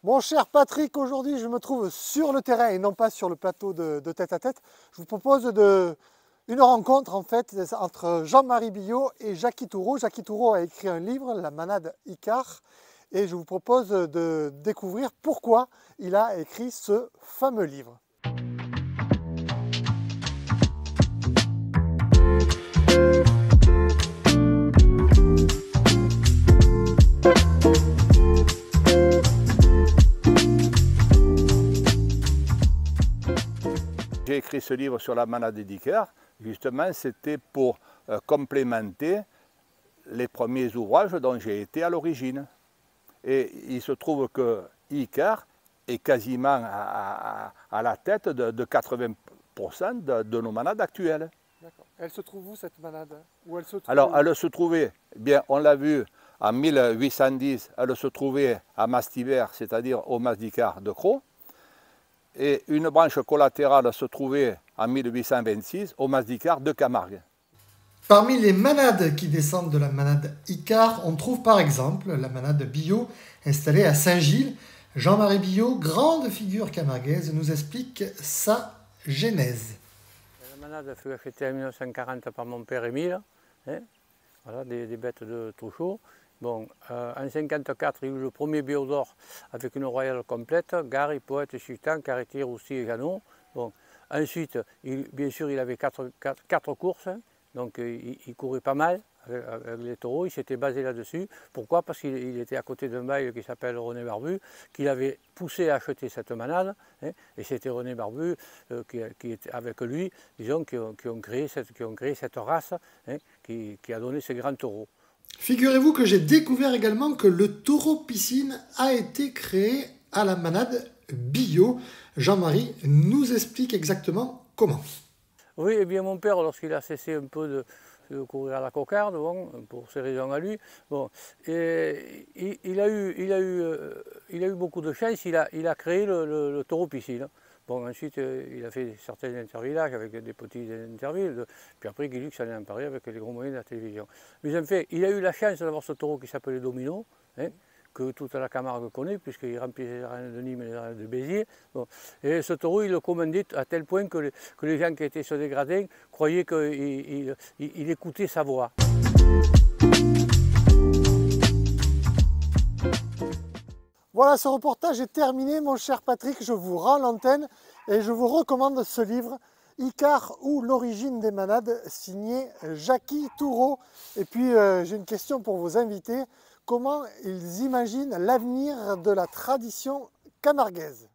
Mon cher Patrick, aujourd'hui je me trouve sur le terrain et non pas sur le plateau de tête à tête. Je vous propose une rencontre en fait entre Jean-Marie Billot et Jacky Toureau. Jacky Toureau a écrit un livre, La Manade Icare, et je vous propose de découvrir pourquoi il a écrit ce fameux livre. J'ai écrit ce livre sur la manade d'Icare, justement c'était pour complémenter les premiers ouvrages dont j'ai été à l'origine. Et il se trouve que Icare est quasiment à la tête de 80% de nos manades actuelles. D'accord. Elle se trouve où cette manade? Où elle se trouve? Alors elle se trouvait, bien on l'a vu en 1810, elle se trouvait à Mastivert, c'est-à-dire au Mas d'Icare de Cros. Et une branche collatérale se trouvait en 1826 au Mas d'Icare de Camargue. Parmi les manades qui descendent de la manade Icare, on trouve par exemple la manade Billot installée à Saint-Gilles. Jean-Marie Billot, grande figure camarguaise, nous explique sa genèse. La manade fut achetée en 1940 par mon père Émile, hein, voilà, des bêtes de Touchot. Bon, en 1954, il y a eu le premier Biodor avec une royale complète, Gary, Poète, Sultan, Carretti, Roussy et Ganot. Bon, ensuite, bien sûr, il avait quatre courses, hein, donc il courait pas mal avec les taureaux, il s'était basé là-dessus. Pourquoi? Parce qu'il était à côté d'un bail qui s'appelle René Barbu, qui l'avait poussé à acheter cette manade, hein, et c'était René Barbu qui était avec lui, disons, qui ont créé cette race, hein, qui a donné ces grands taureaux. Figurez-vous que j'ai découvert également que le taureau piscine a été créé à la manade Billot. Jean-Marie nous explique exactement comment. Oui, et bien mon père, lorsqu'il a cessé un peu de courir à la cocarde, bon, pour ses raisons à lui, bon, et il a eu beaucoup de chance, il a créé le taureau piscine. Bon, ensuite, il a fait certains intervillages avec des petits intervilles, puis après, Guy Lux en est emparé avec les gros moyens de la télévision. Mais en fait, il a eu la chance d'avoir ce taureau qui s'appelait Domino, hein, que toute la Camargue connaît, puisqu'il remplissait les arènes de Nîmes et les arènes de Béziers. Bon. Et ce taureau, il le commandait à tel point que les gens qui étaient sur des gradins croyaient qu'il écoutait sa voix. Voilà, ce reportage est terminé, mon cher Patrick. Je vous rends l'antenne et je vous recommande ce livre, Icare ou l'origine des manades, signé Jacky Toureau. Et puis, j'ai une question pour vos invités. Comment ils imaginent l'avenir de la tradition camarguaise?